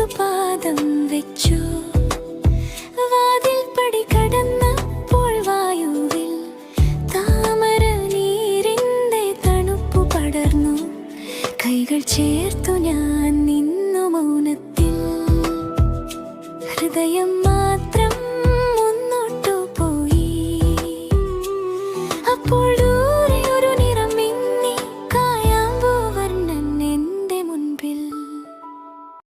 ചേർത്തു പാദം വെച്ചു. വാതിൽ പടി കടന്നപ്പോൾ വായുവിൽ താമര നീരിന്റെ തണുപ്പു പടർന്നു. കൈകൾ ചേർത്തു ഞാൻ നിന്നു മൗനത്തിൽ. ഹൃദയം